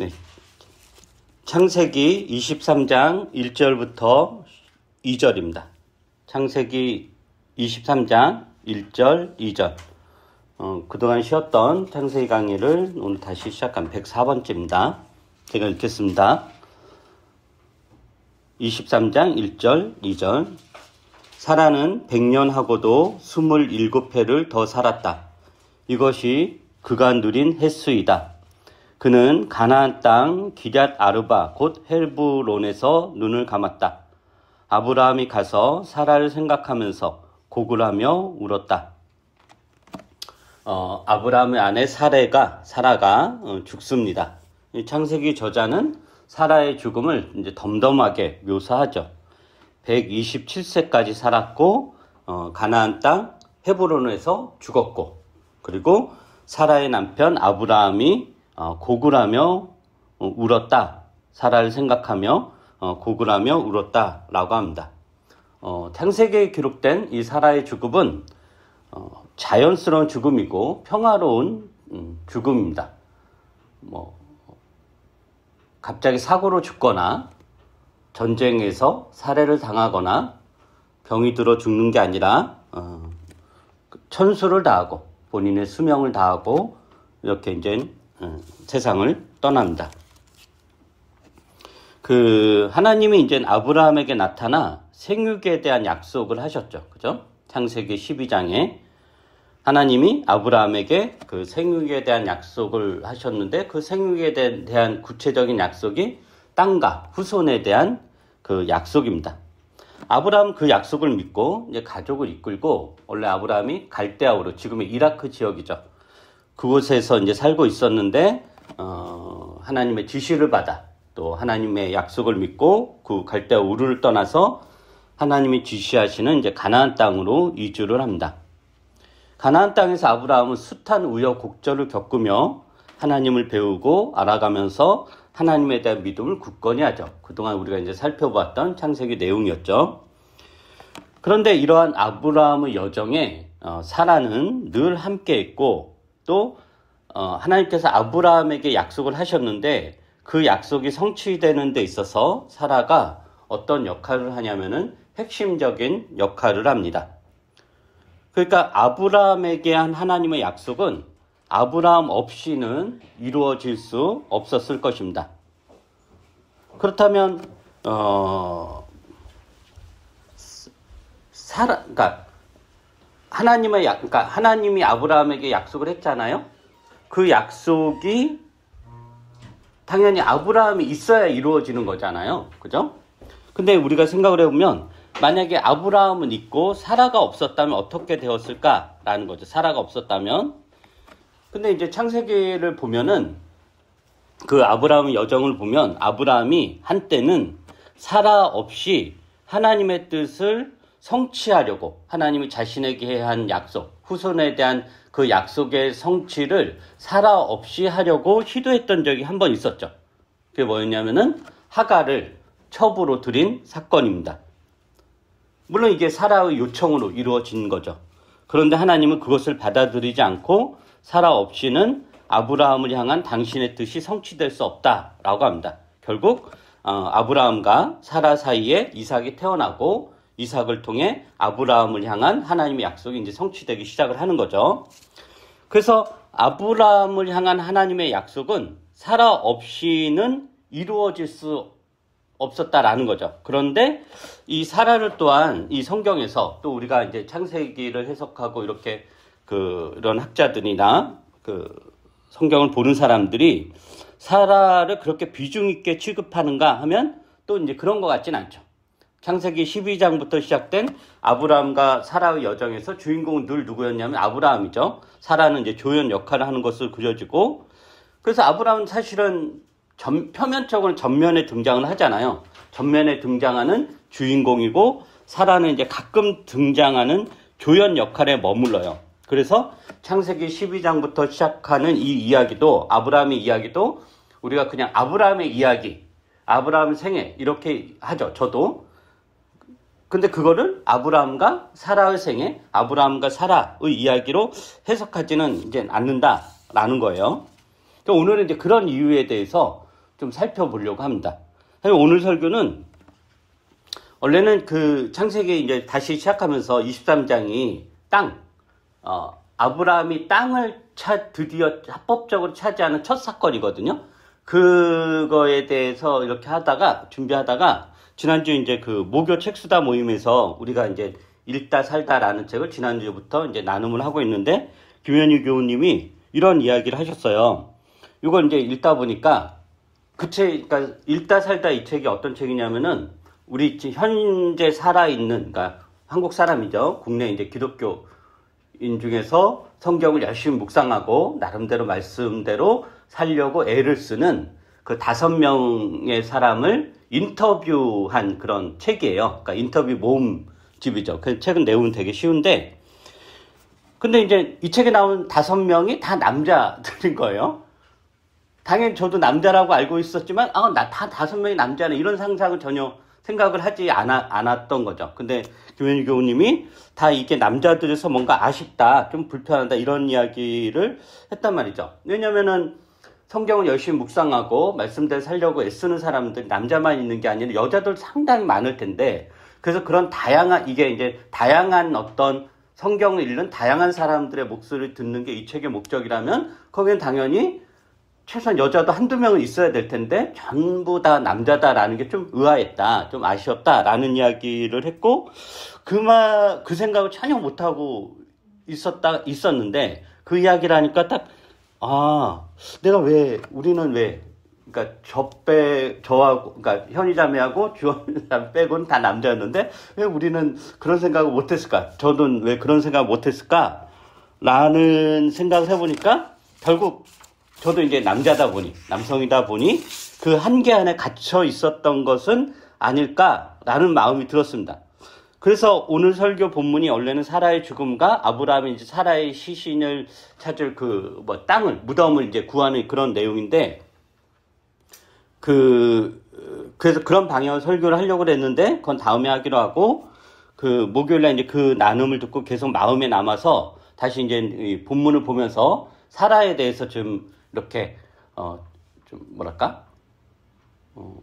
네. 창세기 23장 1절부터 2절입니다. 창세기 23장 1절, 2절. 그동안 쉬었던 창세기 강의를 오늘 다시 시작한 104번째입니다. 제가 읽겠습니다. 23장 1절, 2절. 사라는 100년하고도 27해를 더 살았다. 이것이 그가 누린 횟수이다. 그는 가나안 땅 기럇 아르바 곧 헬브론에서 눈을 감았다. 아브라함이 가서 사라를 생각하면서 고글하며 울었다. 아브라함의 아내 사라가 죽습니다. 이 창세기 저자는 사라의 죽음을 이제 덤덤하게 묘사하죠. 127세까지 살았고 가나안 땅 헤브론에서 죽었고, 그리고 사라의 남편 아브라함이 고글하며 울었다. 사라를 생각하며 고글하며 울었다라고 합니다. 창세기에 기록된 이 사라의 죽음은 자연스러운 죽음이고 평화로운 죽음입니다. 갑자기 사고로 죽거나 전쟁에서 살해를 당하거나 병이 들어 죽는 게 아니라 천수를 다하고 본인의 수명을 다하고 이렇게 이제 세상을 떠납니다. 하나님이 이제 아브라함에게 나타나 생육에 대한 약속을 하셨죠. 그죠? 창세기 12장에 하나님이 아브라함에게 그 생육에 대한 약속을 하셨는데, 그 생육에 대한 구체적인 약속이 땅과 후손에 대한 그 약속입니다. 아브라함 그 약속을 믿고 이제 가족을 이끌고, 원래 아브라함이 갈대아우르, 지금의 이라크 지역이죠. 그곳에서 이제 살고 있었는데, 하나님의 지시를 받아 또 하나님의 약속을 믿고 그 갈대아우르를 떠나서 하나님이 지시하시는 이제 가나안 땅으로 이주를 합니다. 가나안 땅에서 아브라함은 숱한 우여곡절을 겪으며 하나님을 배우고 알아가면서 하나님에 대한 믿음을 굳건히 하죠. 그동안 우리가 이제 살펴봤던 창세기 내용이었죠. 그런데 이러한 아브라함의 여정에 사라는 늘 함께 있고, 또 하나님께서 아브라함에게 약속을 하셨는데 그 약속이 성취되는 데 있어서 사라가 어떤 역할을 하냐면은 핵심적인 역할을 합니다. 그러니까 아브라함에게 한 하나님의 약속은 아브라함 없이는 이루어질 수 없었을 것입니다. 그렇다면 그러니까 하나님이 아브라함에게 약속을 했잖아요. 그 약속이 당연히 아브라함이 있어야 이루어지는 거잖아요. 그죠? 근데 우리가 생각을 해보면, 만약에 아브라함은 있고 사라가 없었다면 어떻게 되었을까라는 거죠. 사라가 없었다면. 근데 이제 창세기를 보면은 그 아브라함의 여정을 보면 아브라함이 한때는 사라 없이 하나님의 뜻을 성취하려고, 하나님이 자신에게 한 약속, 후손에 대한 그 약속의 성취를 사라 없이 하려고 시도했던 적이 한 번 있었죠. 그게 뭐였냐면은 하갈을 첩으로 들인 사건입니다. 물론 이게 사라의 요청으로 이루어진 거죠. 그런데 하나님은 그것을 받아들이지 않고 사라 없이는 아브라함을 향한 당신의 뜻이 성취될 수 없다라고 합니다. 결국 아브라함과 사라 사이에 이삭이 태어나고, 이삭을 통해 아브라함을 향한 하나님의 약속이 이제 성취되기 시작을 하는 거죠. 그래서 아브라함을 향한 하나님의 약속은 사라 없이는 이루어질 수 없었다라는 거죠. 그런데 이 사라를 또한 이 성경에서, 또 우리가 이제 창세기를 해석하고 이렇게 이런 학자들이나 성경을 보는 사람들이 사라를 그렇게 비중 있게 취급하는가 하면 또 이제 그런 것 같진 않죠. 창세기 12장부터 시작된 아브라함과 사라의 여정에서 주인공은 늘 누구였냐면 아브라함이죠. 사라는 이제 조연 역할을 하는 것으로 그려지고, 그래서 아브라함은 사실은 표면적으로 전면에 등장을 하잖아요. 전면에 등장하는 주인공이고, 사라는 이제 가끔 등장하는 조연 역할에 머물러요. 그래서 창세기 12장부터 시작하는 이 이야기도, 아브라함의 이야기도 우리가 그냥 아브라함의 이야기, 아브라함 생애 이렇게 하죠. 저도. 근데 그거를 아브라함과 사라의 생애, 아브라함과 사라의 이야기로 해석하지는 이제 않는다라는 거예요. 그러니까 오늘은 이제 그런 이유에 대해서 좀 살펴보려고 합니다. 오늘 설교는 원래는 그 창세기 이제 다시 시작하면서 23장이 아브라함이 땅을 드디어 합법적으로 차지하는 첫 사건이거든요. 그거에 대해서 이렇게 준비하다가 지난주 이제 그 모교 책수다 모임에서 우리가 이제 읽다 살다라는 책을 지난주부터 이제 나눔을 하고 있는데 김현희 교우님이 이런 이야기를 하셨어요. 이걸 이제 읽다 보니까 그러니까 읽다 살다 이 책이 어떤 책이냐면은 우리 현재 살아있는, 그러니까 한국 사람이죠. 국내 이제 기독교인 중에서 성경을 열심히 묵상하고 나름대로 말씀대로 살려고 애를 쓰는 그 5명의 사람을 인터뷰한 그런 책이에요. 그러니까 인터뷰 모음집이죠. 그 책은 내용은 되게 쉬운데, 근데 이제 이 책에 나온 5명이 다 남자들인 거예요. 당연히 저도 남자라고 알고 있었지만, 다 5명이 남자네. 이런 상상을 전혀 생각을 하지 않았던 거죠. 근데 김현희 교우님이 다 이게 남자들에서 뭔가 아쉽다, 좀 불편하다, 이런 이야기를 했단 말이죠. 왜냐면은 성경을 열심히 묵상하고 말씀대로 살려고 애쓰는 사람들이 남자만 있는 게 아니라 여자들 상당히 많을 텐데, 그래서 그런 이게 이제 다양한 어떤 성경을 읽는 다양한 사람들의 목소리를 듣는 게 이 책의 목적이라면, 거기엔 당연히 최소한 여자도 한두 명은 있어야 될 텐데 전부 다 남자다라는 게 좀 의아했다, 좀 아쉬웠다라는 이야기를 했고, 그 생각을 전혀 못하고 있었는데 그 이야기를 하니까 우리는 왜, 그러니까 그러니까 현희 자매하고 주원 자매 빼고는 다 남자였는데 왜 우리는 그런 생각을 못했을까? 저는 왜 그런 생각을 못했을까? 라는 생각을 해보니까 결국 저도 이제 남성이다 보니 그 한계 안에 갇혀 있었던 것은 아닐까라는 마음이 들었습니다. 그래서 오늘 설교 본문이 원래는 사라의 죽음과 아브라함이 이제 사라의 시신을 찾을 무덤을 이제 구하는 그런 내용인데, 그래서 그런 방향으로 설교를 하려고 했는데, 그건 다음에 하기로 하고, 목요일날 이제 그 나눔을 듣고 계속 마음에 남아서 다시 이제 이 본문을 보면서 사라에 대해서 좀 이렇게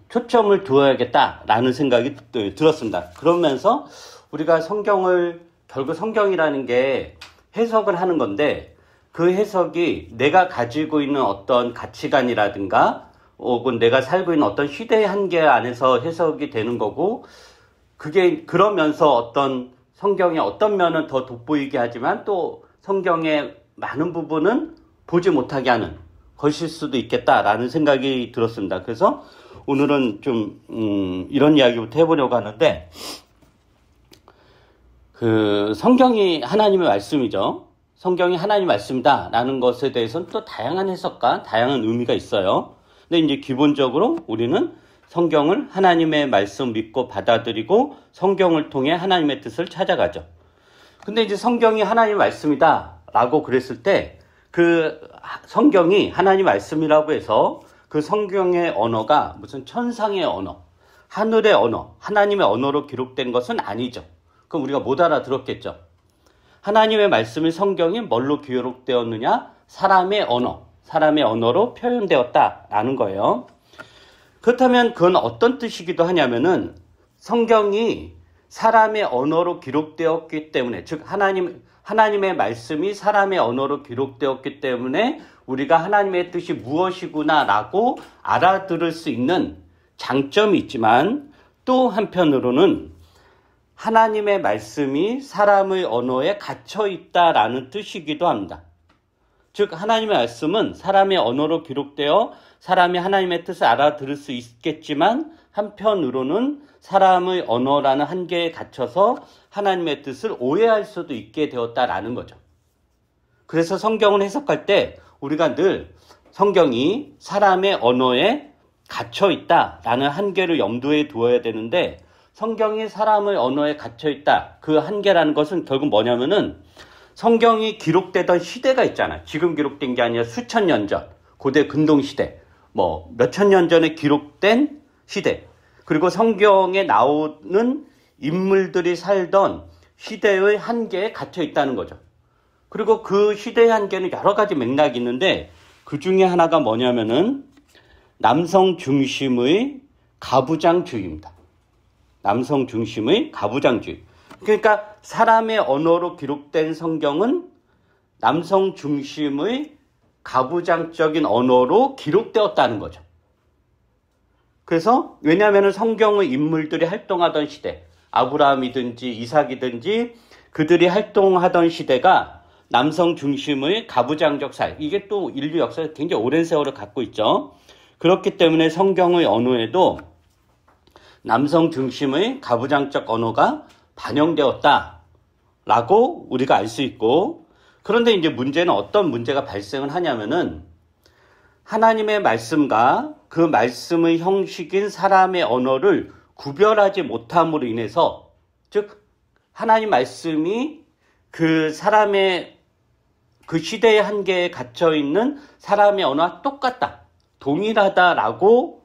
초점을 두어야겠다라는 생각이 들었습니다. 그러면서 우리가 결국 성경이라는 게 해석을 하는 건데, 그 해석이 내가 가지고 있는 어떤 가치관이라든가 혹은 내가 살고 있는 어떤 시대의 한계 안에서 해석이 되는 거고, 그러면서 어떤 성경의 어떤 면은 더 돋보이게 하지만 또 성경의 많은 부분은 보지 못하게 하는 것일 수도 있겠다라는 생각이 들었습니다. 그래서 오늘은 좀 이런 이야기부터 해보려고 하는데, 성경이 하나님의 말씀이죠. 성경이 하나님의 말씀이다라는 것에 대해서는 또 다양한 해석과 다양한 의미가 있어요. 근데 이제 기본적으로 우리는 성경을 하나님의 말씀 믿고 받아들이고 성경을 통해 하나님의 뜻을 찾아가죠. 근데 이제 성경이 하나님의 말씀이다라고 그랬을 때, 성경이 하나님 말씀이라고 해서 그 성경의 언어가 무슨 천상의 언어, 하늘의 언어, 하나님의 언어로 기록된 것은 아니죠. 그럼 우리가 못 알아들었겠죠. 하나님의 말씀이 성경이 뭘로 기록되었느냐? 사람의 언어로 표현되었다라는 거예요. 그렇다면 그건 어떤 뜻이기도 하냐면은, 성경이 사람의 언어로 기록되었기 때문에, 즉 하나님의 말씀이 사람의 언어로 기록되었기 때문에 우리가 하나님의 뜻이 무엇이구나라고 알아들을 수 있는 장점이 있지만, 또 한편으로는 하나님의 말씀이 사람의 언어에 갇혀 있다라는 뜻이기도 합니다. 즉 하나님의 말씀은 사람의 언어로 기록되어 사람이 하나님의 뜻을 알아들을 수 있겠지만, 한편으로는 사람의 언어라는 한계에 갇혀서 하나님의 뜻을 오해할 수도 있게 되었다라는 거죠. 그래서 성경을 해석할 때 우리가 늘 성경이 사람의 언어에 갇혀 있다라는 한계를 염두에 두어야 되는데, 성경이 사람의 언어에 갇혀 있다, 그 한계라는 것은 결국 뭐냐면은, 성경이 기록되던 시대가 있잖아요. 지금 기록된 게 아니라 수천 년 전, 고대 근동시대, 몇천 년 전에 기록된 시대, 그리고 성경에 나오는 인물들이 살던 시대의 한계에 갇혀 있다는 거죠. 그리고 그 시대의 한계는 여러 가지 맥락이 있는데, 그 중에 하나가 뭐냐면은, 남성 중심의 가부장주의입니다. 남성 중심의 가부장주의. 그러니까 사람의 언어로 기록된 성경은 남성 중심의 가부장적인 언어로 기록되었다는 거죠. 그래서 왜냐하면 성경의 인물들이 활동하던 시대, 아브라함이든지 이삭이든지 그들이 활동하던 시대가 남성 중심의 가부장적 사회, 이게 또 인류 역사에서 굉장히 오랜 세월을 갖고 있죠. 그렇기 때문에 성경의 언어에도 남성 중심의 가부장적 언어가 반영되었다라고 우리가 알 수 있고, 그런데 이제 문제는 어떤 문제가 발생을 하냐면은 하나님의 말씀과 그 말씀의 형식인 사람의 언어를 구별하지 못함으로 인해서, 즉 하나님 말씀이 그 사람의 그 시대의 한계에 갇혀 있는 사람의 언어와 똑같다, 동일하다라고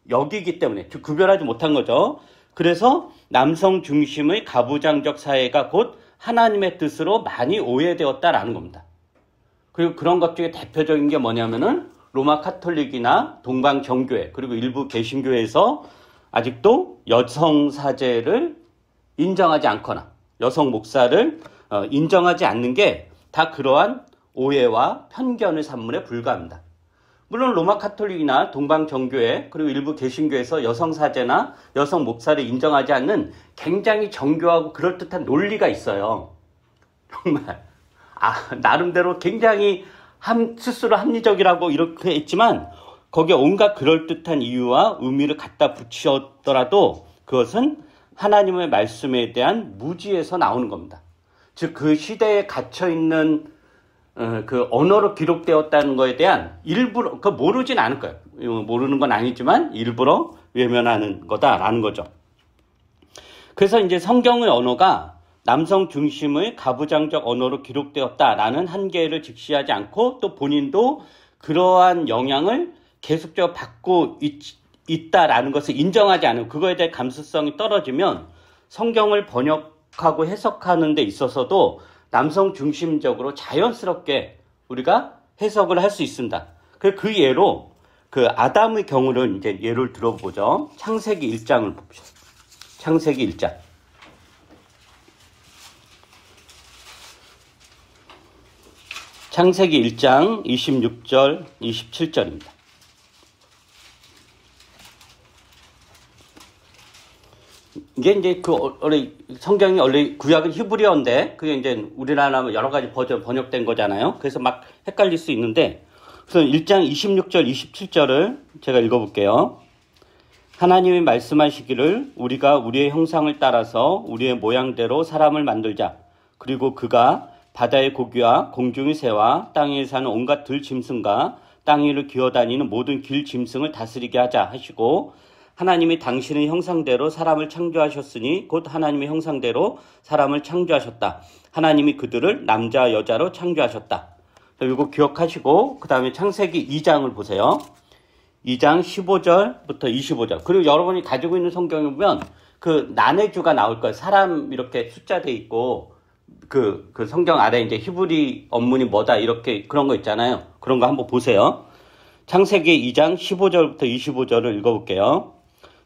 여기기 때문에 구별하지 못한 거죠. 그래서 남성 중심의 가부장적 사회가 곧 하나님의 뜻으로 많이 오해되었다라는 겁니다. 그리고 그런 것 중에 대표적인 게 뭐냐면은 로마 카톨릭이나 동방 정교회 그리고 일부 개신교회에서 아직도 여성 사제를 인정하지 않거나 여성 목사를 인정하지 않는 게 다 그러한 오해와 편견의 산물에 불과합니다. 물론 로마 카톨릭이나 동방 정교회 그리고 일부 개신교에서 여성 사제나 여성 목사를 인정하지 않는 굉장히 정교하고 그럴듯한 논리가 있어요. 정말 나름대로 굉장히 스스로 합리적이라고 이렇게 했지만 거기에 온갖 그럴듯한 이유와 의미를 갖다 붙이었더라도 그것은 하나님의 말씀에 대한 무지에서 나오는 겁니다. 즉 그 시대에 갇혀있는 그 언어로 기록되었다는 것에 대한 일부러, 모르진 않을 거예요. 모르는 건 아니지만 일부러 외면하는 거다라는 거죠. 그래서 이제 성경의 언어가 남성 중심의 가부장적 언어로 기록되었다라는 한계를 직시하지 않고 또 본인도 그러한 영향을 계속적으로 받고 있다라는 것을 인정하지 않으면, 그거에 대해 감수성이 떨어지면 성경을 번역하고 해석하는 데 있어서도 남성 중심적으로 자연스럽게 우리가 해석을 할 수 있습니다. 그 예로 그 아담의 경우를 이제 예를 들어보죠. 창세기 1장을 봅시다. 창세기 1장. 창세기 1장 26절, 27절입니다. 이게 이제 원래 성경이 원래 구약은 히브리어인데 그게 이제 우리나라 여러 가지 버전 번역된 거잖아요. 그래서 막 헷갈릴 수 있는데, 그래서 1장 26절, 27절을 제가 읽어볼게요. 하나님이 말씀하시기를 우리가 우리의 형상을 따라서 우리의 모양대로 사람을 만들자. 그리고 그가 바다의 고기와 공중의 새와 땅 위에 사는 온갖 들짐승과 땅 위를 기어다니는 모든 길짐승을 다스리게 하자 하시고, 하나님이 당신의 형상대로 사람을 창조하셨으니 곧 하나님의 형상대로 사람을 창조하셨다. 하나님이 그들을 남자 여자로 창조하셨다. 이거 기억하시고 그 다음에 창세기 2장을 보세요. 2장 15절부터 25절. 그리고 여러분이 가지고 있는 성경에 보면 그 난해주가 나올 거예요. 사람 이렇게 숫자 돼 있고 그 성경 아래 이제 히브리 언문이 뭐다 이렇게 그런 거 있잖아요. 그런 거 한번 보세요. 창세기 2장 15절부터 25절을 읽어볼게요.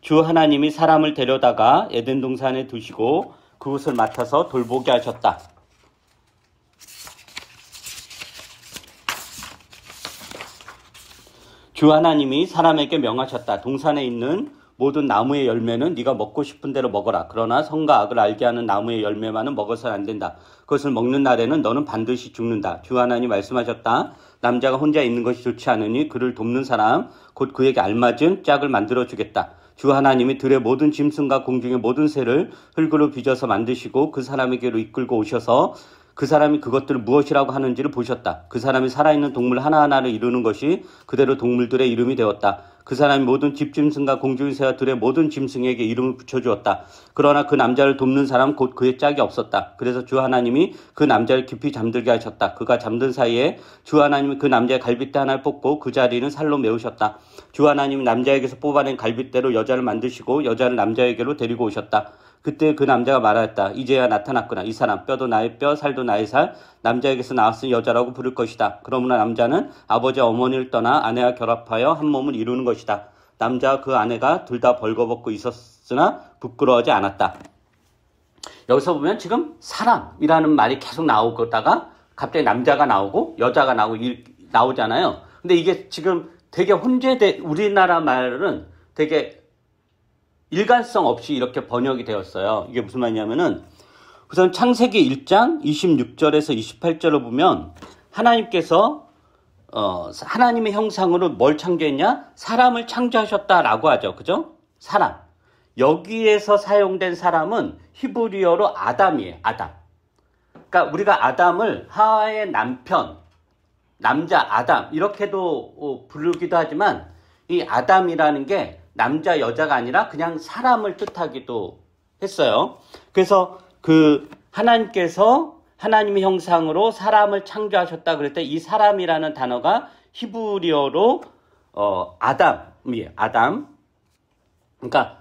주 하나님이 사람을 데려다가 에덴 동산에 두시고 그곳을 맡아서 돌보게 하셨다. 주 하나님이 사람에게 명하셨다. 동산에 있는 모든 나무의 열매는 네가 먹고 싶은 대로 먹어라. 그러나 선과 악을 알게 하는 나무의 열매만은 먹어서는 안 된다. 그것을 먹는 날에는 너는 반드시 죽는다. 주 하나님이 말씀하셨다. 남자가 혼자 있는 것이 좋지 않으니 그를 돕는 사람 곧 그에게 알맞은 짝을 만들어 주겠다. 주 하나님이 들의 모든 짐승과 공중의 모든 새를 흙으로 빚어서 만드시고 그 사람에게로 이끌고 오셔서 그 사람이 그것들을 무엇이라고 하는지를 보셨다. 그 사람이 살아있는 동물 하나하나를 이루는 것이 그대로 동물들의 이름이 되었다. 그 사람이 모든 집짐승과 공중의 새와 들의 모든 짐승에게 이름을 붙여주었다. 그러나 그 남자를 돕는 사람 곧 그의 짝이 없었다. 그래서 주 하나님이 그 남자를 깊이 잠들게 하셨다. 그가 잠든 사이에 주 하나님이 그 남자의 갈빗대 하나를 뽑고 그 자리는 살로 메우셨다. 주 하나님이 남자에게서 뽑아낸 갈빗대로 여자를 만드시고 여자를 남자에게로 데리고 오셨다. 그때 그 남자가 말하였다. 이제야 나타났구나. 이 사람 뼈도 나의 뼈, 살도 나의 살. 남자에게서 나왔으니 여자라고 부를 것이다. 그러므로 남자는 아버지와 어머니를 떠나 아내와 결합하여 한 몸을 이루는 것이다. 남자와 그 아내가 둘 다 벌거벗고 있었으나 부끄러워하지 않았다. 여기서 보면 지금 사람이라는 말이 계속 나오다가 갑자기 남자가 나오고 여자가 나오잖아요. 근데 이게 지금 되게 우리나라 말은 되게 일관성 없이 이렇게 번역이 되었어요. 이게 무슨 말이냐면은 우선 창세기 1장 26절에서 28절을 보면 하나님께서 하나님의 형상으로 뭘 창조했냐? 사람을 창조하셨다라고 하죠. 그죠? 사람. 여기에서 사용된 사람은 히브리어로 아담이에요. 아담. 그러니까 우리가 아담을 하와의 남편, 남자 아담 이렇게도 부르기도 하지만 이 아담이라는 게 남자 여자가 아니라 그냥 사람을 뜻하기도 했어요. 그래서 그 하나님께서 하나님의 형상으로 사람을 창조하셨다 그럴 때 이 사람이라는 단어가 히브리어로 아담이에요. 아담. 그러니까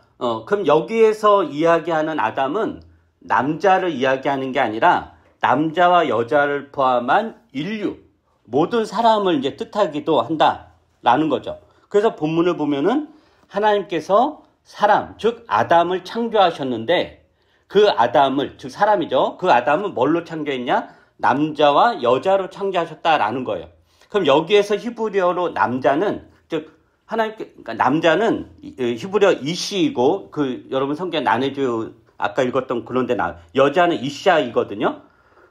그럼 여기에서 이야기하는 아담은 남자를 이야기하는 게 아니라 남자와 여자를 포함한 인류, 모든 사람을 이제 뜻하기도 한다라는 거죠. 그래서 본문을 보면은 하나님께서 사람, 즉 아담을 창조하셨는데 그 아담을, 즉 사람이죠. 그 아담은 뭘로 창조했냐? 남자와 여자로 창조하셨다라는 거예요. 그럼 여기에서 히브리어로 남자는, 즉 그러니까 남자는 히브리어 이시이고 여러분 성경 나네주 아까 읽었던 그런데 여자는 이샤이거든요.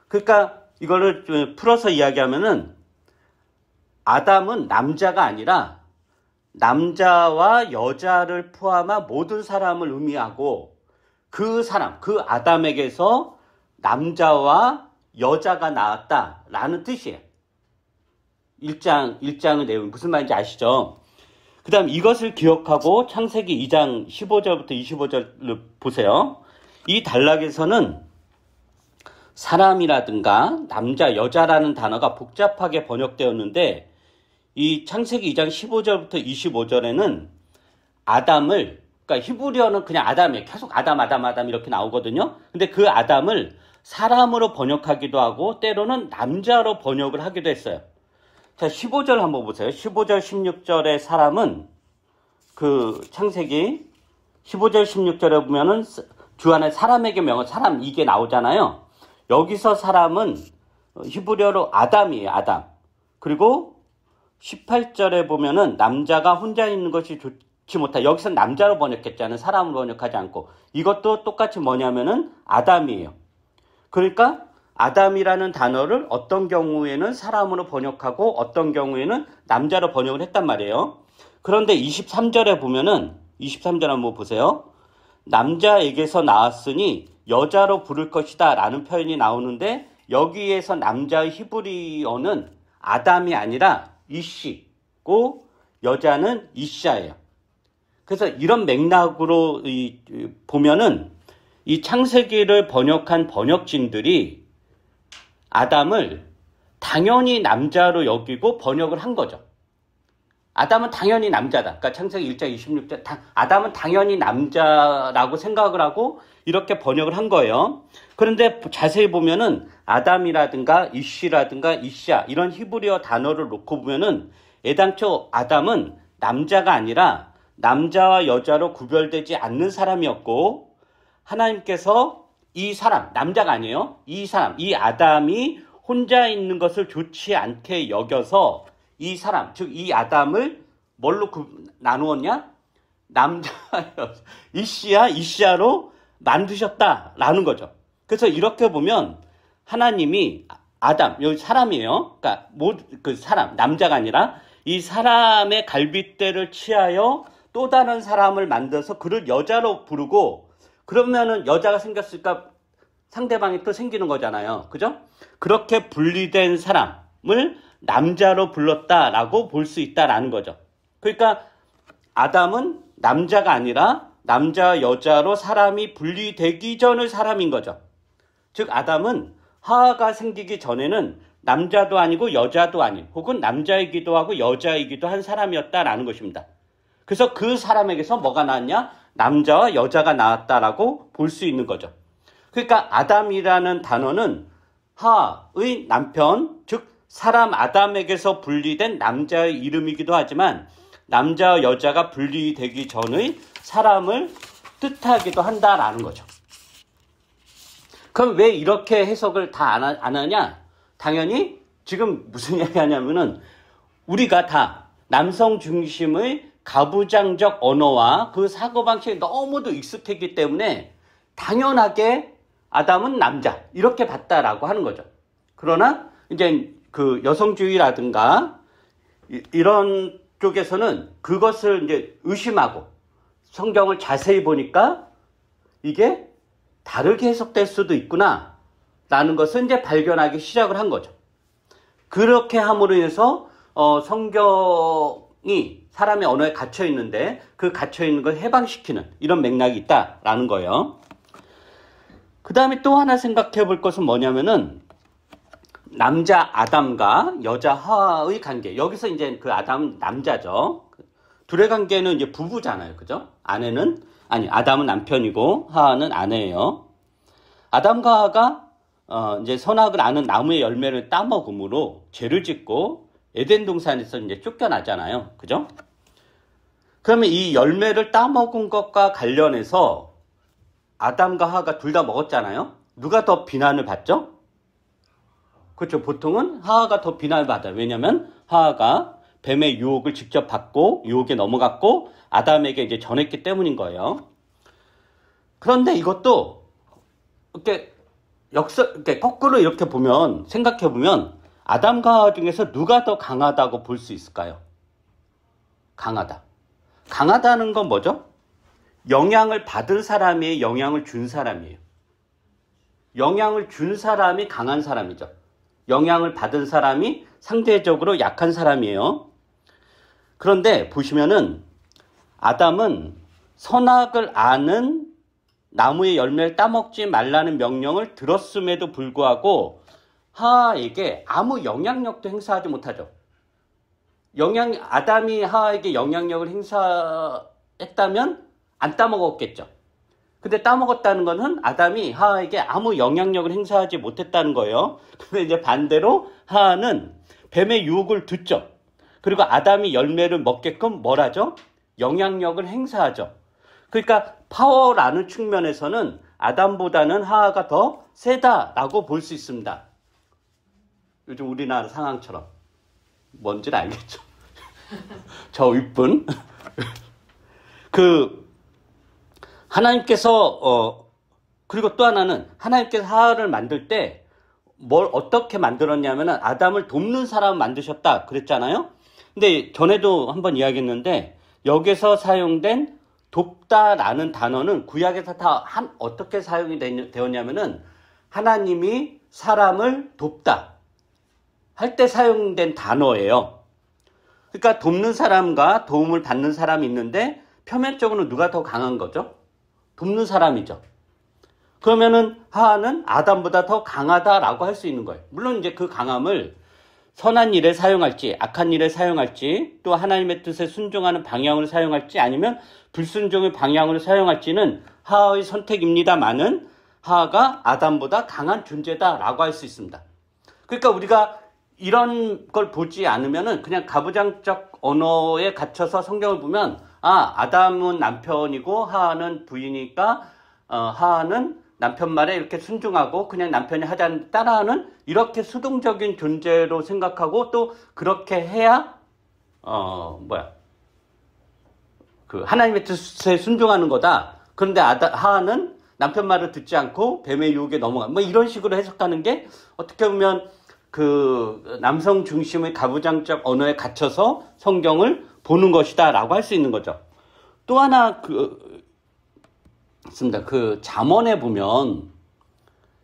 그러니까 이거를 풀어서 이야기하면은 아담은 남자가 아니라 남자와 여자를 포함한 모든 사람을 의미하고 그 사람, 그 아담에게서 남자와 여자가 나왔다라는 뜻이에요. 1장의 내용 무슨 말인지 아시죠? 그 다음 이것을 기억하고 창세기 2장 15절부터 25절을 보세요. 이 단락에서는 사람이라든가 남자, 여자라는 단어가 복잡하게 번역되었는데 이 창세기 2장 15절부터 25절에는 아담을, 그러니까 히브리어는 그냥 아담이에요. 계속 아담 이렇게 나오거든요. 근데 그 아담을 사람으로 번역하기도 하고 때로는 남자로 번역을 하기도 했어요. 자, 15절 한번 보세요. 15절 16절의 사람은 그 창세기 15절 16절에 보면은 주 안에 사람에게 명한 사람 이게 나오잖아요. 여기서 사람은 히브리어로 아담이에요. 아담. 그리고 18절에 보면은 남자가 혼자 있는 것이 좋지 못하. 여기서 남자로 번역했잖아요. 사람으로 번역하지 않고. 이것도 똑같이 뭐냐면은 아담이에요. 그러니까 아담이라는 단어를 어떤 경우에는 사람으로 번역하고 어떤 경우에는 남자로 번역을 했단 말이에요. 그런데 23절에 보면은 23절 한번 보세요. 남자에게서 나왔으니 여자로 부를 것이다 라는 표현이 나오는데 여기에서 남자의 히브리어는 아담이 아니라 이시고 여자는 이샤예요. 그래서 이런 맥락으로 보면은 이 창세기를 번역한 번역진들이 아담을 당연히 남자로 여기고 번역을 한 거죠. 아담은 당연히 남자다. 그러니까 창세기 1장 26절 아담은 당연히 남자라고 생각을 하고 이렇게 번역을 한 거예요. 그런데 자세히 보면은 아담이라든가 이시라든가 이샤 이런 히브리어 단어를 놓고 보면은 애당초 아담은 남자가 아니라 남자와 여자로 구별되지 않는 사람이었고 하나님께서 이 사람, 남자가 아니에요. 이 사람, 이 아담이 혼자 있는 것을 좋지 않게 여겨서 이 사람, 즉 이 아담을 뭘로 나누었냐? 남자, 이시아로 만드셨다라는 거죠. 그래서 이렇게 보면 하나님이 아담, 여기 사람이에요. 그러니까 그 사람, 남자가 아니라 이 사람의 갈빗대를 취하여 또 다른 사람을 만들어서 그를 여자로 부르고 그러면은 여자가 생겼으니까 상대방이 또 생기는 거잖아요. 그죠? 그렇게 분리된 사람을 남자로 불렀다라고 볼 수 있다라는 거죠. 그러니까 아담은 남자가 아니라 남자와 여자로 사람이 분리되기 전의 사람인 거죠. 즉 아담은 하와가 생기기 전에는 남자도 아니고 여자도 아닌 혹은 남자이기도 하고 여자이기도 한 사람이었다라는 것입니다. 그래서 그 사람에게서 뭐가 나왔냐? 남자와 여자가 나왔다라고 볼 수 있는 거죠. 그러니까 아담이라는 단어는 하의 남편, 즉 사람 아담에게서 분리된 남자의 이름이기도 하지만 남자와 여자가 분리되기 전의 사람을 뜻하기도 한다라는 거죠. 그럼 왜 이렇게 해석을 다 안 하냐? 당연히 지금 무슨 얘기 하냐면은 우리가 다 남성 중심의 가부장적 언어와 그 사고방식이 너무도 익숙했기 때문에 당연하게 아담은 남자 이렇게 봤다라고 하는 거죠. 그러나 이제 그 여성주의라든가 이런 쪽에서는 그것을 이제 의심하고 성경을 자세히 보니까 이게 다르게 해석될 수도 있구나 라는 것을 이제 발견하기 시작을 한 거죠. 그렇게 함으로 인해서 성경이 사람의 언어에 갇혀 있는데 그 갇혀 있는 걸 해방시키는 이런 맥락이 있다라는 거예요. 그 다음에 또 하나 생각해 볼 것은 뭐냐면은 남자 아담과 여자 하와의 관계. 여기서 이제 그 아담은 남자죠. 둘의 관계는 이제 부부잖아요. 그죠? 아담은 남편이고 하와는 아내예요. 아담과 하와가 이제 선악을 아는 나무의 열매를 따먹음으로 죄를 짓고 에덴 동산에서 이제 쫓겨나잖아요. 그죠? 그러면 이 열매를 따먹은 것과 관련해서 아담과 하와가 둘 다 먹었잖아요. 누가 더 비난을 받죠? 그렇죠. 보통은 하와가 더 비난을 받아요. 왜냐하면 하와가 뱀의 유혹을 직접 받고 유혹에 넘어갔고 아담에게 이제 전했기 때문인 거예요. 그런데 이것도 이렇게 거꾸로 이렇게 보면 생각해 보면 아담과 하와 중에서 누가 더 강하다고 볼 수 있을까요? 강하다는 건 뭐죠? 영향을 받은 사람이 영향을 준 사람이에요. 영향을 준 사람이 강한 사람이죠. 영향을 받은 사람이 상대적으로 약한 사람이에요. 그런데 보시면은 아담은 선악을 아는 나무의 열매를 따먹지 말라는 명령을 들었음에도 불구하고 하와에게 아무 영향력도 행사하지 못하죠. 아담이 하와에게 영향력을 행사했다면 안 따먹었겠죠. 근데 따먹었다는 것은 아담이 하와에게 아무 영향력을 행사하지 못했다는 거예요. 근데 이제 반대로 하와는 뱀의 유혹을 듣죠. 그리고 아담이 열매를 먹게끔 뭘 하죠? 영향력을 행사하죠. 그러니까 파워라는 측면에서는 아담보다는 하와가 더 세다라고 볼 수 있습니다. 요즘 우리나라 상황처럼. 뭔지는 알겠죠? 저 윗분. 하나님께서 그리고 또 하나는 하나님께서 하와를 만들 때 뭘 어떻게 만들었냐면은 아담을 돕는 사람을 만드셨다 그랬잖아요. 근데 전에도 한번 이야기했는데 여기서 사용된 돕다라는 단어는 구약에서 다 어떻게 사용이 되었냐면은 하나님이 사람을 돕다 할 때 사용된 단어예요. 그러니까 돕는 사람과 도움을 받는 사람이 있는데 표면적으로 누가 더 강한 거죠? 돕는 사람이죠. 그러면은 하와는 아담보다 더 강하다라고 할 수 있는 거예요. 물론 이제 그 강함을 선한 일에 사용할지 악한 일에 사용할지 또 하나님의 뜻에 순종하는 방향으로 사용할지 아니면 불순종의 방향으로 사용할지는 하와의 선택입니다만은 하와가 아담보다 강한 존재다라고 할 수 있습니다. 그러니까 우리가 이런 걸 보지 않으면은 그냥 가부장적 언어에 갇혀서 성경을 보면 아담은 남편이고 하와는 부인이니까 하와는 남편 말에 이렇게 순종하고 그냥 남편이 하자는 따라하는 이렇게 수동적인 존재로 생각하고 또 그렇게 해야 하나님의 뜻에 순종하는 거다. 그런데 하와는 남편 말을 듣지 않고 뱀의 유혹에 넘어가. 이런 식으로 해석하는 게 어떻게 보면 그 남성 중심의 가부장적 언어에 갇혀서 성경을 보는 것이다라고 할 수 있는 거죠. 또 하나 있습니다. 잠언에 보면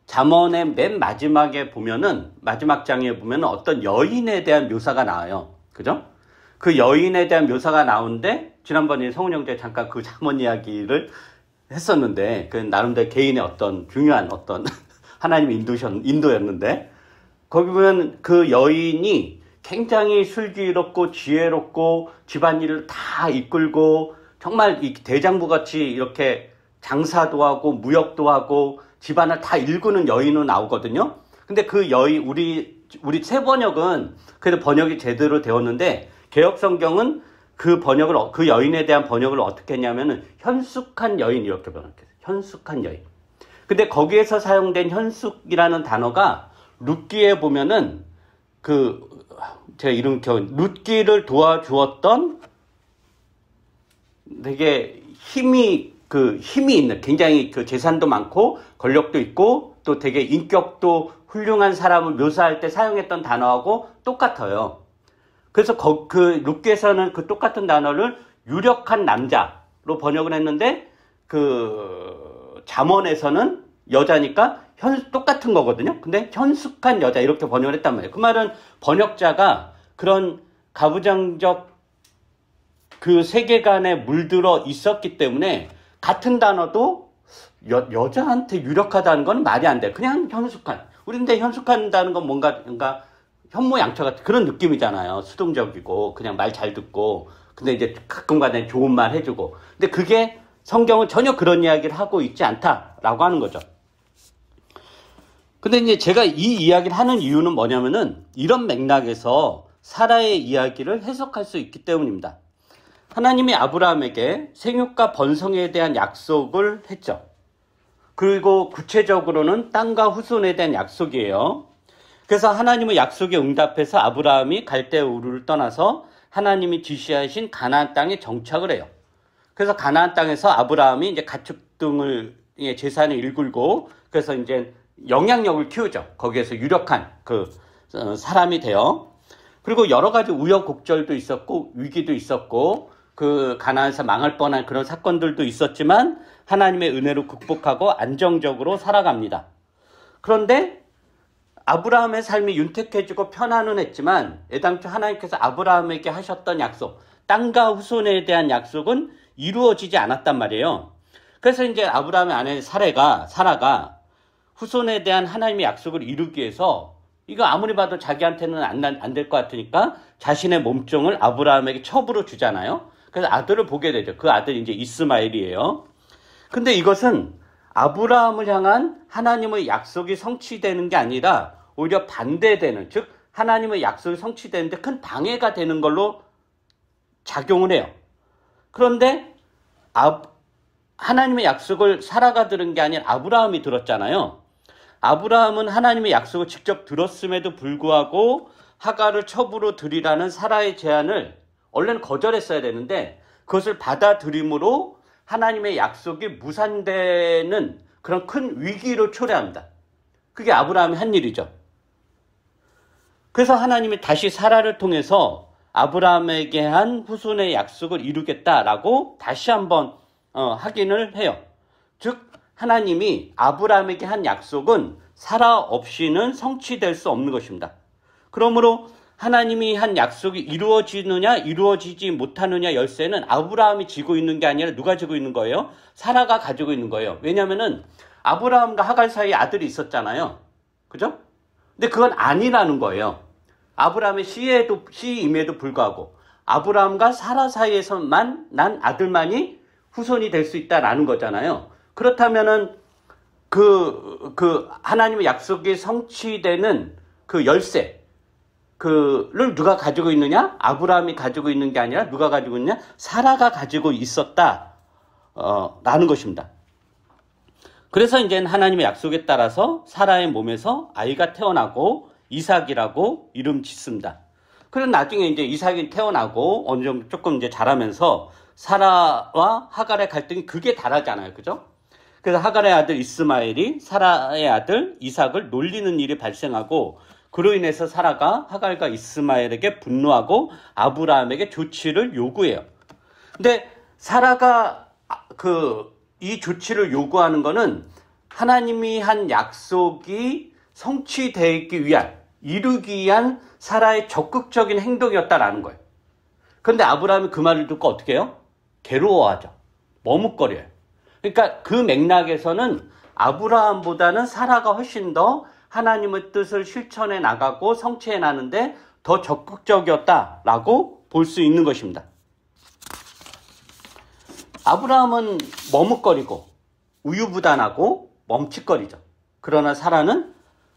잠언의 맨 마지막에 보면은 마지막 장에 보면은 어떤 여인에 대한 묘사가 나와요. 그죠? 그 여인에 대한 묘사가 나오는데 지난번에 성훈 형제 잠깐 그 잠언 이야기를 했었는데 그 나름대로 개인의 어떤 중요한 어떤 하나님의 인도였는데 거기 보면 그 여인이 굉장히 슬기롭고 지혜롭고 집안일을 다 이끌고 정말 이 대장부 같이 이렇게 장사도 하고 무역도 하고 집안을 다 일구는 여인으로 나오거든요. 근데 그 여인, 우리 새 번역은 그래도 번역이 제대로 되었는데, 개역 성경은 그 번역을, 그 여인에 대한 번역을 어떻게 했냐면은 현숙한 여인 이렇게 번역했어요. 현숙한 여인. 근데 거기에서 사용된 현숙이라는 단어가 룻기에 보면은 제가 이름 룻기를 도와주었던 되게 힘이 있는, 굉장히 재산도 많고 권력도 있고 또 되게 인격도 훌륭한 사람을 묘사할 때 사용했던 단어하고 똑같아요. 그래서 룻기에서는 그 똑같은 단어를 유력한 남자로 번역을 했는데, 잠언에서는 여자니까 똑같은 거거든요. 근데 현숙한 여자 이렇게 번역을 했단 말이에요. 그 말은 번역자가 그런 가부장적 세계관에 물들어 있었기 때문에 같은 단어도 여자한테 유력하다는 건 말이 안 돼. 그냥 현숙한. 우리 근데 현숙한다는 건 뭔가 현모양처 같은 그런 느낌이잖아요. 수동적이고 그냥 말 잘 듣고, 근데 이제 가끔가다 좋은 말 해주고. 근데 그게 성경은 전혀 그런 이야기를 하고 있지 않다라고 하는 거죠. 근데 이제 제가 이 이야기를 하는 이유는 뭐냐면은 이런 맥락에서 사라의 이야기를 해석할 수 있기 때문입니다. 하나님이 아브라함에게 생육과 번성에 대한 약속을 했죠. 그리고 구체적으로는 땅과 후손에 대한 약속이에요. 그래서 하나님의 약속에 응답해서 아브라함이 갈대 우르를 떠나서 하나님이 지시하신 가나안 땅에 정착을 해요. 그래서 가나안 땅에서 아브라함이 이제 가축 등을 재산을 일굴고, 그래서 이제 영향력을 키우죠. 거기에서 유력한 사람이 돼요. 그리고 여러 가지 우여곡절도 있었고 위기도 있었고 가나안에서 망할 뻔한 그런 사건들도 있었지만 하나님의 은혜로 극복하고 안정적으로 살아갑니다. 그런데 아브라함의 삶이 윤택해지고 편안은 했지만 애당초 하나님께서 아브라함에게 하셨던 약속, 땅과 후손에 대한 약속은 이루어지지 않았단 말이에요. 그래서 이제 아브라함의 아내 사라가 후손에 대한 하나님의 약속을 이루기 위해서, 이거 아무리 봐도 자기한테는 안 될 것 같으니까 자신의 몸종을 아브라함에게 첩으로 주잖아요. 그래서 아들을 보게 되죠. 그 아들이 이제 이스마엘이에요. 근데 이것은 아브라함을 향한 하나님의 약속이 성취되는 게 아니라 오히려 반대되는, 즉 하나님의 약속이 성취되는데 큰 방해가 되는 걸로 작용을 해요. 그런데 하나님의 약속을 사라가 들은 게 아니라 아브라함이 들었잖아요. 아브라함은 하나님의 약속을 직접 들었음에도 불구하고 하갈을 첩으로 들이라는 사라의 제안을 원래는 거절했어야 되는데 그것을 받아들임으로 하나님의 약속이 무산되는 그런 큰 위기를 초래합니다. 그게 아브라함이 한 일이죠. 그래서 하나님이 다시 사라를 통해서 아브라함에게 한 후손의 약속을 이루겠다라고 다시 한번 확인을 해요. 즉 하나님이 아브라함에게 한 약속은 사라 없이는 성취될 수 없는 것입니다. 그러므로 하나님이 한 약속이 이루어지느냐 이루어지지 못하느냐 열쇠는 아브라함이 지고 있는 게 아니라 누가 지고 있는 거예요? 사라가 가지고 있는 거예요. 왜냐하면은 아브라함과 하갈 사이에 아들이 있었잖아요. 그죠? 근데 그건 아니라는 거예요. 아브라함의 시임에도 불구하고 아브라함과 사라 사이에서만 난 아들만이 후손이 될 수 있다라는 거잖아요. 그렇다면은 하나님의 약속이 성취되는 그 열쇠, 를 누가 가지고 있느냐? 아브라함이 가지고 있는 게 아니라 누가 가지고 있느냐? 사라가 가지고 있었다, 라는 것입니다. 그래서 이제 하나님의 약속에 따라서 사라의 몸에서 아이가 태어나고 이삭이라고 이름 짓습니다. 그래서 나중에 이제 이삭이 태어나고 어느 정도 조금 이제 자라면서 사라와 하갈의 갈등이 극에 달하잖아요. 그죠? 그래서 하갈의 아들 이스마엘이 사라의 아들 이삭을 놀리는 일이 발생하고 그로 인해서 사라가 하갈과 이스마엘에게 분노하고 아브라함에게 조치를 요구해요. 근데 사라가 이 조치를 요구하는 거는 하나님이 한 약속이 성취되기 위한, 이루기 위한 사라의 적극적인 행동이었다라는 거예요. 그런데 아브라함이 그 말을 듣고 어떻게 해요? 괴로워하죠. 머뭇거려요. 그러니까 그 맥락에서는 아브라함보다는 사라가 훨씬 더 하나님의 뜻을 실천해 나가고 성취해 나가는데 더 적극적이었다라고 볼 수 있는 것입니다. 아브라함은 머뭇거리고 우유부단하고 멈칫거리죠. 그러나 사라는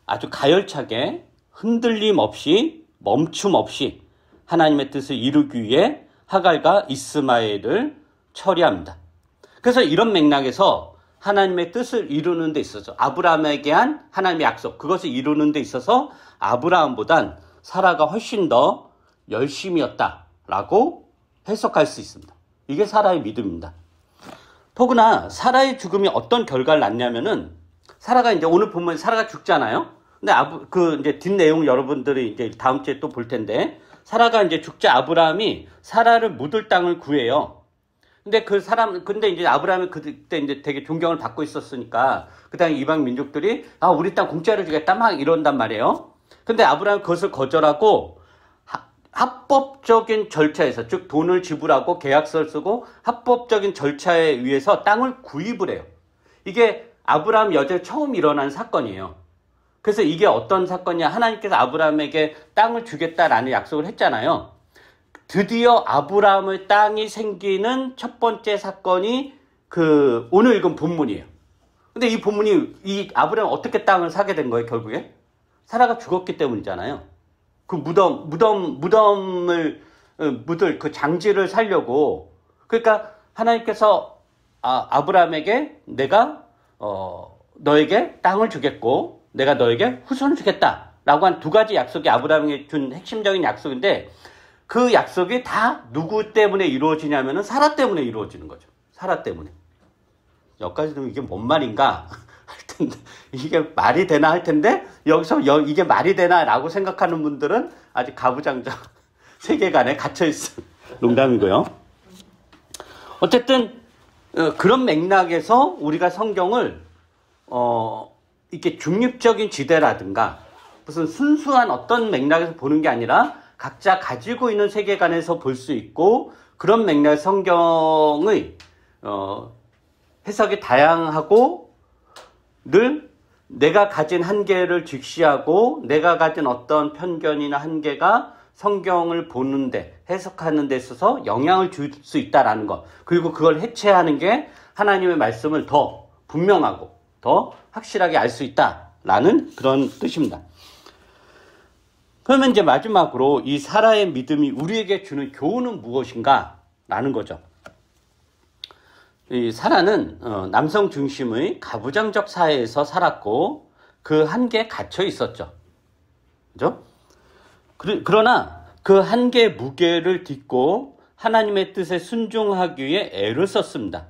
아주 가열차게 흔들림 없이 멈춤 없이 하나님의 뜻을 이루기 위해 하갈과 이스마엘을 처리합니다. 그래서 이런 맥락에서 하나님의 뜻을 이루는 데 있어서 아브라함에게 한 하나님의 약속, 그것을 이루는 데 있어서 아브라함보단 사라가 훨씬 더 열심이었다라고 해석할 수 있습니다. 이게 사라의 믿음입니다. 더구나 사라의 죽음이 어떤 결과를 낳냐면은 사라가 이제 오늘 보면 사라가 죽잖아요. 근데 이제 뒷내용 여러분들이 이제 다음 주에 또 볼 텐데 사라가 이제 죽자 아브라함이 사라를 묻을 땅을 구해요. 근데 이제 아브라함이 그때 이제 되게 존경을 받고 있었으니까 그 당시 이방 민족들이 우리 땅 공짜로 주겠다 막 이런단 말이에요. 근데 아브라함이 그것을 거절하고 합법적인 절차에서, 즉 돈을 지불하고 계약서를 쓰고 합법적인 절차에 의해서 땅을 구입을 해요. 이게 아브라함 여정에 처음 일어난 사건이에요. 그래서 이게 어떤 사건이냐, 하나님께서 아브라함에게 땅을 주겠다라는 약속을 했잖아요. 드디어 아브라함의 땅이 생기는 첫 번째 사건이 오늘 읽은 본문이에요. 근데 이 본문이 이 아브라함이 어떻게 땅을 사게 된 거예요, 결국에? 사라가 죽었기 때문이잖아요. 그 무덤을 묻을 그 장지를 살려고. 그러니까 하나님께서 아브라함에게 내가 너에게 땅을 주겠고 내가 너에게 후손을 주겠다라고 한 두 가지 약속이 아브라함에게 준 핵심적인 약속인데, 그 약속이 다 누구 때문에 이루어지냐면은 사라 때문에 이루어지는 거죠. 사라 때문에. 여기까지 들으면 이게 뭔 말인가 할 텐데, 이게 말이 되나 할 텐데, 여기서 이게 말이 되나 라고 생각하는 분들은 아직 가부장적 세계관에 갇혀있어. 농담이고요. 어쨌든 그런 맥락에서 우리가 성경을 이렇게 중립적인 지대라든가 무슨 순수한 어떤 맥락에서 보는 게 아니라 각자 가지고 있는 세계관에서 볼 수 있고, 그런 맥락 성경의 해석이 다양하고 늘 내가 가진 한계를 직시하고 내가 가진 어떤 편견이나 한계가 성경을 보는데 해석하는 데 있어서 영향을 줄 수 있다라는 것, 그리고 그걸 해체하는 게 하나님의 말씀을 더 분명하고 더 확실하게 알 수 있다라는 그런 뜻입니다. 그러면 이제 마지막으로 이 사라의 믿음이 우리에게 주는 교훈은 무엇인가 라는 거죠. 이 사라는 남성 중심의 가부장적 사회에서 살았고 그 한계에 갇혀 있었죠. 그죠? 그러나 그 한계의 무게를 딛고 하나님의 뜻에 순종하기 위해 애를 썼습니다.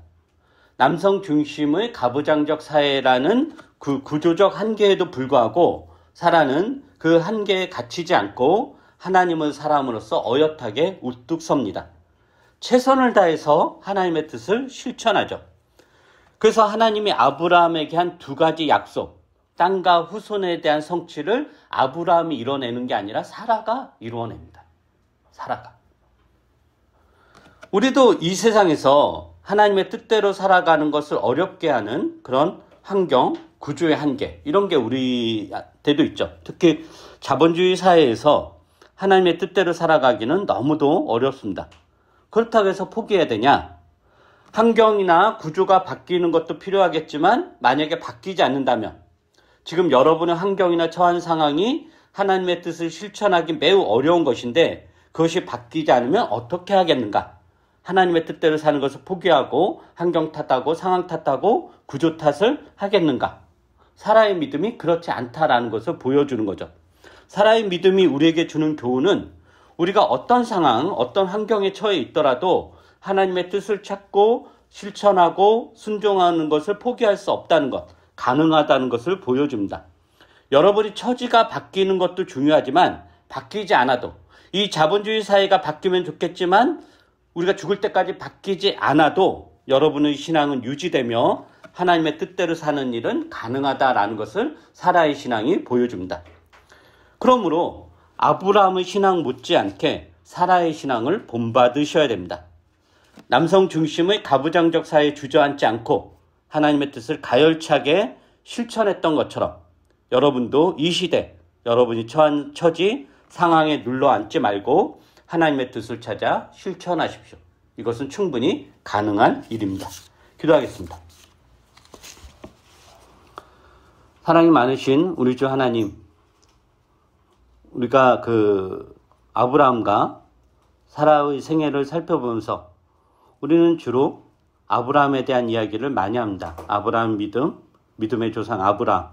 남성 중심의 가부장적 사회라는 그 구조적 한계에도 불구하고 사라는 그 한계에 갇히지 않고 하나님의 사람으로서 어엿하게 우뚝 섭니다. 최선을 다해서 하나님의 뜻을 실천하죠. 그래서 하나님이 아브라함에게 한 두 가지 약속, 땅과 후손에 대한 성취를 아브라함이 이뤄내는 게 아니라 사라가 이루어냅니다. 사라가. 우리도 이 세상에서 하나님의 뜻대로 살아가는 것을 어렵게 하는 그런 환경, 구조의 한계, 이런 게 우리한테도 있죠. 특히 자본주의 사회에서 하나님의 뜻대로 살아가기는 너무도 어렵습니다. 그렇다고 해서 포기해야 되냐? 환경이나 구조가 바뀌는 것도 필요하겠지만 만약에 바뀌지 않는다면, 지금 여러분의 환경이나 처한 상황이 하나님의 뜻을 실천하기 매우 어려운 것인데 그것이 바뀌지 않으면 어떻게 하겠는가? 하나님의 뜻대로 사는 것을 포기하고 환경 탓하고 상황 탓하고 구조 탓을 하겠는가? 사라의 믿음이 그렇지 않다라는 것을 보여주는 거죠. 사라의 믿음이 우리에게 주는 교훈은 우리가 어떤 상황, 어떤 환경에 처해 있더라도 하나님의 뜻을 찾고 실천하고 순종하는 것을 포기할 수 없다는 것, 가능하다는 것을 보여줍니다. 여러분이 처지가 바뀌는 것도 중요하지만 바뀌지 않아도, 이 자본주의 사회가 바뀌면 좋겠지만 우리가 죽을 때까지 바뀌지 않아도 여러분의 신앙은 유지되며 하나님의 뜻대로 사는 일은 가능하다라는 것을 사라의 신앙이 보여줍니다. 그러므로 아브라함의 신앙 못지않게 사라의 신앙을 본받으셔야 됩니다. 남성 중심의 가부장적 사회에 주저앉지 않고 하나님의 뜻을 가열차게 실천했던 것처럼 여러분도 이 시대, 여러분이 처한 처지, 상황에 눌러앉지 말고 하나님의 뜻을 찾아 실천하십시오. 이것은 충분히 가능한 일입니다. 기도하겠습니다. 사랑이 많으신 우리 주 하나님, 우리가 그 아브라함과 사라의 생애를 살펴보면서 우리는 주로 아브라함에 대한 이야기를 많이 합니다. 아브라함 믿음, 믿음의 조상 아브라함.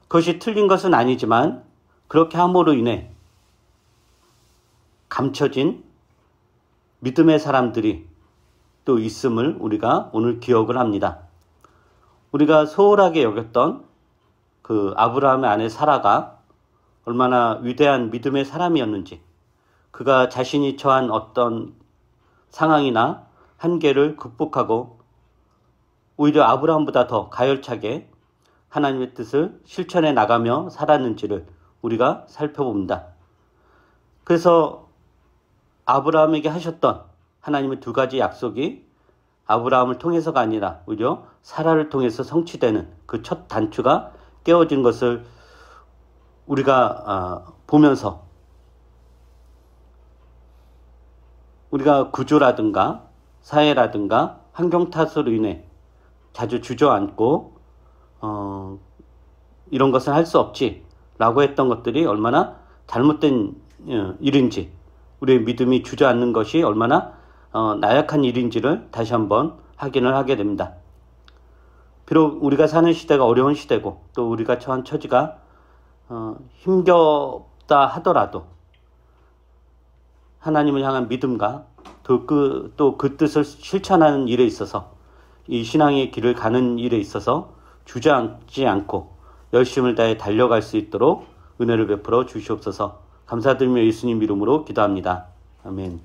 그것이 틀린 것은 아니지만 그렇게 함으로 인해 감춰진 믿음의 사람들이 또 있음을 우리가 오늘 기억을 합니다. 우리가 소홀하게 여겼던 그 아브라함의 아내 사라가 얼마나 위대한 믿음의 사람이었는지, 그가 자신이 처한 어떤 상황이나 한계를 극복하고 오히려 아브라함보다 더 가열차게 하나님의 뜻을 실천해 나가며 살았는지를 우리가 살펴봅니다. 그래서 아브라함에게 하셨던 하나님의 두 가지 약속이 아브라함을 통해서가 아니라 오히려 사라를 통해서 성취되는 그 첫 단추가 깨어진 것을 우리가 보면서 우리가 구조라든가 사회라든가 환경 탓으로 인해 자주 주저앉고 이런 것은 할 수 없지 라고 했던 것들이 얼마나 잘못된 일인지, 우리의 믿음이 주저앉는 것이 얼마나 나약한 일인지를 다시 한번 확인을 하게 됩니다. 비록 우리가 사는 시대가 어려운 시대고 또 우리가 처한 처지가 힘겹다 하더라도 하나님을 향한 믿음과 또 그 뜻을 실천하는 일에 있어서, 이 신앙의 길을 가는 일에 있어서 주저앉지 않고 열심을 다해 달려갈 수 있도록 은혜를 베풀어 주시옵소서. 감사드리며 예수님 이름으로 기도합니다. 아멘.